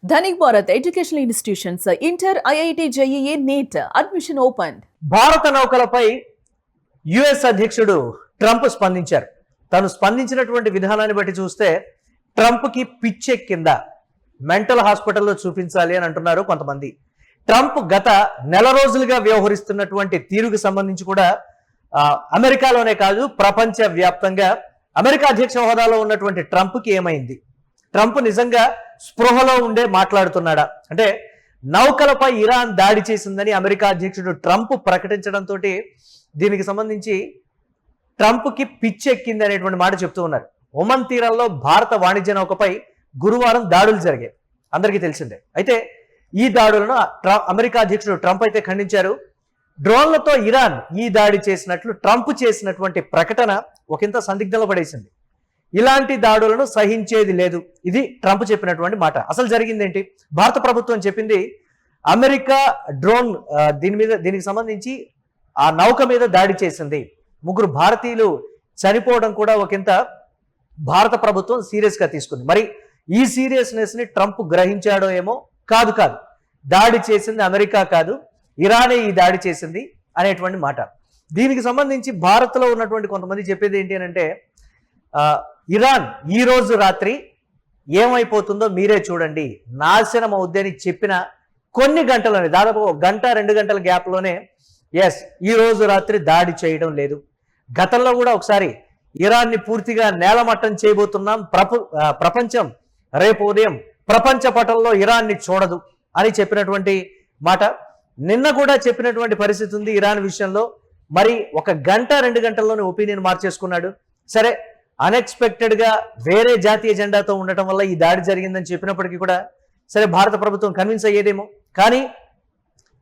Dhanik Bharat Educational Institutions, Inter, IIT, JEE, NEET, admission opened. భారత నౌకలపై US అధ్యక్షుడు Trump స్పందించారు. తను స్పందించినటువంటి విధానాన్ని బట్టి చూస్తే ట్రంప్కి పిచ్చెక్కిందా, మెంటల్ హాస్పిటల్లో చూపించాలి అని అంటున్నారు కొంతమంది. ట్రంప్ గత నెల రోజులుగా వ్యవహరిస్తున్నటువంటి తీరుకు సంబంధించి కూడా అమెరికాలోనే కాదు ప్రపంచ వ్యాప్తంగా అమెరికా అధ్యక్ష హోదాలో ఉన్నటువంటి ట్రంప్కి ఏమైంది? ట్రంప్ నిజంగా స్పృహలో ఉండే మాట్లాడుతున్నాడా? అంటే నౌకలపై ఇరాన్ దాడి చేసిందని అమెరికా అధ్యక్షుడు ట్రంప్ ప్రకటించడంతో దీనికి సంబంధించి ట్రంప్కి పిచ్చెక్కింది అనేటువంటి మాట చెప్తూ ఉన్నారు. ఒమన్ తీరంలో భారత వాణిజ్య నౌకపై గురువారం దాడులు జరిగాయి, అందరికీ తెలిసిందే. అయితే ఈ దాడులను అమెరికా అధ్యక్షుడు ట్రంప్ అయితే ఖండించారు. డ్రోన్లతో ఇరాన్ ఈ దాడి చేసినట్లు ట్రంప్ చేసినటువంటి ప్రకటన ఒకంత సందిగ్ధంలో పడేసింది. ఇలాంటి దాడులను సహించేది లేదు, ఇది ట్రంప్ చెప్పినటువంటి మాట. అసలు జరిగిందేంటి? భారత ప్రభుత్వం చెప్పింది అమెరికా డ్రోన్ దీనికి సంబంధించి ఆ నౌక మీద దాడి చేసింది, 3 భారతీయులు చనిపోవడం కూడా ఒకంత భారత ప్రభుత్వం సీరియస్గా తీసుకుంది. మరి ఈ సీరియస్నెస్ ని ట్రంప్ గ్రహించాడో ఏమో. కాదు, దాడి చేసింది అమెరికా కాదు, ఇరానే ఈ దాడి చేసింది అనేటువంటి మాట. దీనికి సంబంధించి భారత్లో ఉన్నటువంటి కొంతమంది చెప్పేది ఏంటి అని అంటే, ఇరాన్ ఈ రోజు రాత్రి ఏమైపోతుందో మీరే చూడండి, నాశనం అవుద్దని చెప్పిన కొన్ని గంటలోనే, దాదాపు 1-2 గంటల గ్యాప్లోనే ఈ రోజు రాత్రి దాడి చేయడం లేదు. గతంలో కూడా ఒకసారి ఇరాన్ని పూర్తిగా నేలమట్టం చేయబోతున్నాం, ప్రపంచం రేపు ఉదయం ప్రపంచ పటంలో ఇరాన్ని చూడదు అని చెప్పినటువంటి మాట. నిన్న కూడా చెప్పినటువంటి పరిస్థితి ఉంది ఇరాన్ విషయంలో. మరి 1-2 గంటల్లోనే ఒపీనియన్ మార్చేసుకున్నాడు. సరే, అన్ఎక్స్పెక్టెడ్గా వేరే జాతీయ జెండాతో ఉండటం వల్ల ఈ దాడి జరిగిందని చెప్పినప్పటికీ కూడా సరే భారత ప్రభుత్వం కన్విన్స్ అయ్యేదేమో, కానీ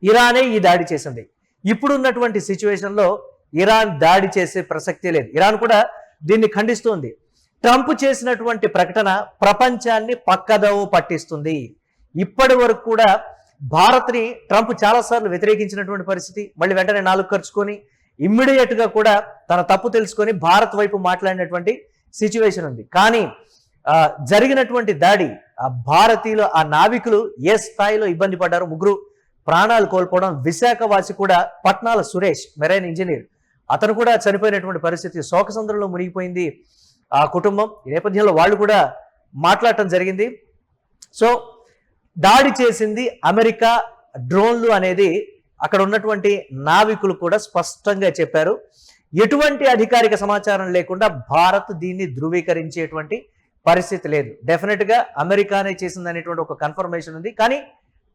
ఇరానే ఈ దాడి చేసింది. ఇప్పుడున్నటువంటి సిచ్యువేషన్లో ఇరాన్ దాడి చేసే ప్రసక్తే లేదు. ఇరాన్ కూడా దీన్ని ఖండిస్తుంది. ట్రంప్ చేసినటువంటి ప్రకటన ప్రపంచాన్ని పక్కదోవ పట్టిస్తుంది. ఇప్పటి వరకు కూడా భారత్ని ట్రంప్ చాలాసార్లు వ్యతిరేకించినటువంటి పరిస్థితి, మళ్ళీ వెంటనే నాలుగు ఖర్చుకొని ఇమ్మీడియట్గా కూడా తన తప్పు తెలుసుకొని భారత్ వైపు మాట్లాడినటువంటి సిచ్యువేషన్ ఉంది. కానీ జరిగినటువంటి దాడి ఆ భారతీయులు, ఆ నావికులు ఏ స్థాయిలో ఇబ్బంది పడ్డారు, 3 ప్రాణాలు కోల్పోవడం. విశాఖవాసి కూడా పట్నాల సురేష్, మెరైన్ ఇంజనీర్, అతను కూడా చనిపోయినటువంటి పరిస్థితి. శోకసంద్రంలో మునిగిపోయింది ఆ కుటుంబం. ఈ నేపథ్యంలో వాళ్ళు కూడా మాట్లాడటం జరిగింది. సో దాడి చేసింది అమెరికా డ్రోన్లు అనేది అక్కడ ఉన్నటువంటి నావికులు కూడా స్పష్టంగా చెప్పారు. ఎటువంటి అధికారిక సమాచారం లేకుండా భారత్ దీన్ని ధృవీకరించేటువంటి పరిస్థితి లేదు. డెఫినెట్గా అమెరికానే చేసింది అనేటువంటి ఒక కన్ఫర్మేషన్ ఉంది. కానీ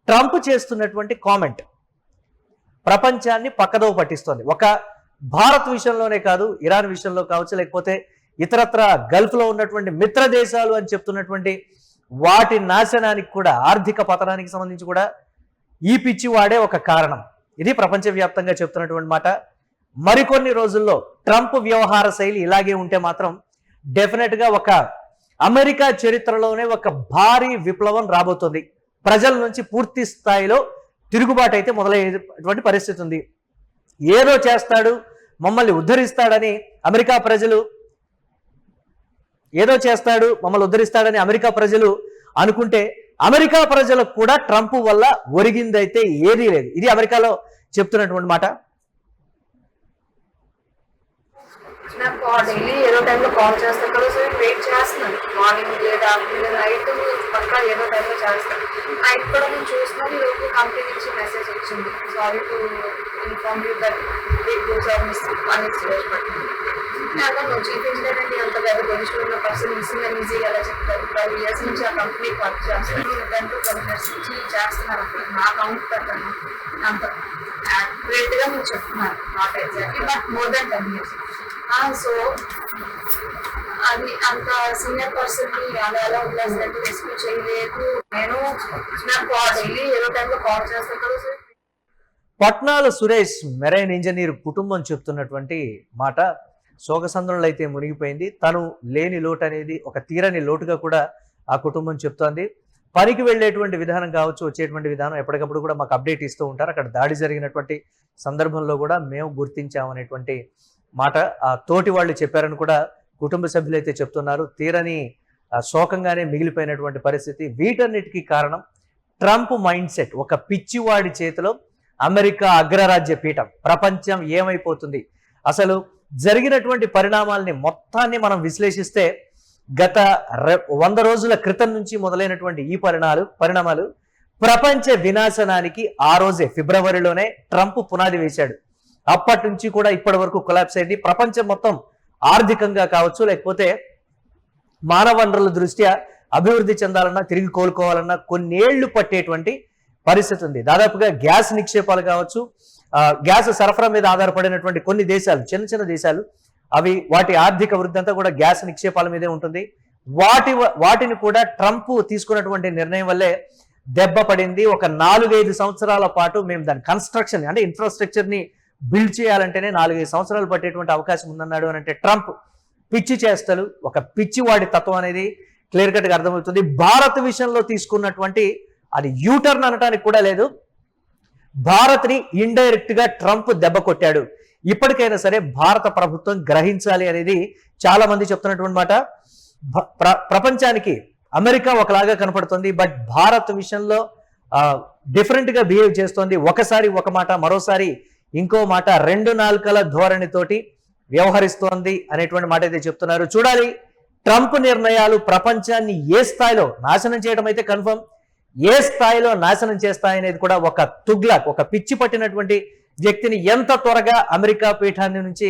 ట్రంప్ చేస్తున్నటువంటి కామెంట్ ప్రపంచాన్ని పక్కదోవ పట్టిస్తోంది. ఒక భారత్ విషయంలోనే కాదు, ఇరాన్ విషయంలో కావచ్చు, లేకపోతే ఇతరత్ర గల్ఫ్లో ఉన్నటువంటి మిత్ర దేశాలు అని చెప్తున్నటువంటి వాటి నాశనానికి కూడా, ఆర్థిక పతనానికి సంబంధించి కూడా ఈ పిచ్చి వాడే ఒక కారణం. ఇది ప్రపంచవ్యాప్తంగా చెప్తున్నటువంటి మాట. మరికొన్ని రోజుల్లో ట్రంప్ వ్యవహార శైలి ఇలాగే ఉంటే మాత్రం డెఫినెట్గా ఒక అమెరికా చరిత్రలోనే ఒక భారీ విప్లవం రాబోతుంది. ప్రజల నుంచి పూర్తి స్థాయిలో తిరుగుబాటు అయితే మొదలయ్యేటువంటి పరిస్థితి ఉంది. ఏదో చేస్తాడు, మమ్మల్ని ఉద్ధరిస్తాడని అమెరికా ప్రజలు, ఏదో చేస్తాడు మమ్మల్ని ఉద్ధరిస్తాడని అమెరికా ప్రజలు అనుకుంటే అమెరికా ప్రజలకు కూడా ట్రంప్ వల్ల ఒరిగిందైతే ఏదీ లేదు. ఇది అమెరికాలో చెప్తున్నటువంటి మాట. నాకు డైలీ ఏదో టైంలో కాల్ చేస్తాను కదా, సో వెయిట్ చేస్తున్నాను. మార్నింగ్ లేదా ఆఫ్టర్నూన్, నైట్ పక్కా ఏదో టైంలో చేస్తాను. నైట్ కూడా నేను చూస్తున్నాను, ఈరోజు కంపెనీ నుంచి మెసేజ్ వచ్చింది, sorry to inform you that those are missing అని పట్టింది. నాకు నువ్వు చీఫ్ ఇంజనీర్ అండి, అంత పెద్ద పొజిషన్ ఉన్న పర్సన్ మిస్సింగ్ అని ఈజీగా ఎలా చెప్తారు? 12 years నుంచి ఆ కంపెనీకి వర్క్ చేస్తాను, 10 to 12 years నుంచి చేస్తున్నారు. అప్పుడు నా అకౌంట్ పెట్టాను, అంత యాక్యురేట్గా మీరు చెప్తున్నారు, not exactly but more than 10 years. So అది అంత సీనియర్ పర్సన్ ని అలా ఎలా వదిలేసినట్టు రెస్క్యూ చేయలేదు. నేను నాకు డైలీ ఏదో టైంలో కాల్ చేస్తాను కదా సార్. పట్నాల సురేష్, మెరైన్ ఇంజనీర్ కుటుంబం చెప్తున్నటువంటి మాట. శోకసంద్రంలో అయితే మునిగిపోయింది. తను లేని లోటు అనేది ఒక తీరని లోటుగా కూడా ఆ కుటుంబం చెప్తోంది. పనికి వెళ్ళేటువంటి విధానం కావచ్చు, వచ్చేటువంటి విధానం ఎప్పటికప్పుడు కూడా మాకు అప్డేట్ ఇస్తూ ఉంటారు. అక్కడ దాడి జరిగినటువంటి సందర్భంలో కూడా మేము గుర్తించామనేటువంటి మాట ఆ తోటి వాళ్ళు చెప్పారని కూడా కుటుంబ సభ్యులు అయితే చెప్తున్నారు. తీరని శోకంగానే మిగిలిపోయినటువంటి పరిస్థితి. వీటన్నిటికీ కారణం ట్రంప్ మైండ్ సెట్, ఒక పిచ్చివాడి చేతిలో అమెరికా అగ్రరాజ్య పీఠం, ప్రపంచం ఏమైపోతుంది? అసలు జరిగినటువంటి పరిణామాల్ని మొత్తాన్ని మనం విశ్లేషిస్తే గత 100 రోజుల క్రితం నుంచి మొదలైనటువంటి ఈ పరిణామాలు ప్రపంచ వినాశనానికి ఆ రోజే ఫిబ్రవరిలోనే ట్రంప్ పునాది వేశాడు. అప్పటి నుంచి కూడా ఇప్పటి వరకు కొలాప్స్ అయింది. ప్రపంచం మొత్తం ఆర్థికంగా కావచ్చు, లేకపోతే మానవ వనరుల దృష్ట్యా అభివృద్ధి చెందాలన్నా, తిరిగి కోలుకోవాలన్నా కొన్నేళ్లు పట్టేటువంటి పరిస్థితి ఉంది. దాదాపుగా గ్యాస్ నిక్షేపాలు కావచ్చు, గ్యాస్ సరఫరా మీద ఆధారపడినటువంటి కొన్ని దేశాలు, చిన్న చిన్న దేశాలు, అవి వాటి ఆర్థిక వృద్ధి అంతా కూడా గ్యాస్ నిక్షేపాల మీదే ఉంటుంది. వాటిని కూడా ట్రంప్ తీసుకున్నటువంటి నిర్ణయం వల్లే దెబ్బ పడింది. ఒక 4-5 సంవత్సరాల పాటు మేము దాని కన్స్ట్రక్షన్ అంటే ఇన్ఫ్రాస్ట్రక్చర్ ని బిల్డ్ చేయాలంటేనే 4-5 సంవత్సరాలు పట్టేటువంటి అవకాశం ఉందన్నాడు అని అంటే ట్రంప్ పిచ్చి చేష్టలు, ఒక పిచ్చివాడి తత్వం అనేది క్లియర్ కట్ గా అర్థమవుతుంది. భారత్ విషయంలో తీసుకున్నటువంటి అది యూటర్న్ అనడానికి కూడా లేదు. భారత్ ని ఇండైరెక్ట్ గా ట్రంప్ దెబ్బ కొట్టాడు. ఇప్పటికైనా సరే భారత ప్రభుత్వం గ్రహించాలి అనేది చాలా మంది చెప్తున్నటువంటి మాట. ప్రపంచానికి అమెరికా ఒకలాగా కనపడుతుంది, బట్ భారత్ విషయంలో డిఫరెంట్ గా బిహేవ్ చేస్తోంది. ఒకసారి ఒక మాట, మరోసారి ఇంకో మాట, 2 నాలుకల ధోరణితోటి వ్యవహరిస్తోంది అనేటువంటి మాట అయితే చెప్తున్నారు. చూడాలి ట్రంప్ నిర్ణయాలు ప్రపంచాన్ని ఏ స్థాయిలో నాశనం చేయడం అయితే కన్ఫర్మ్, ఏ స్థాయిలో నాశనం చేస్తాయనేది కూడా. ఒక తుగ్లక్, ఒక పిచ్చి పట్టినటువంటి వ్యక్తిని ఎంత త్వరగా అమెరికా పీఠాన్ని నుంచి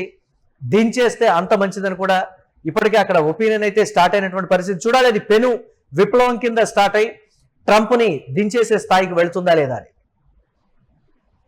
దించేస్తే అంత మంచిదని కూడా ఇప్పటికే అక్కడ ఒపీనియన్ అయితే స్టార్ట్ అయినటువంటి పరిస్థితి. చూడాలి అది పెను విప్లవం కింద స్టార్ట్ అయి ట్రంప్ని దించేసే స్థాయికి వెళ్తుందా లేదా అని.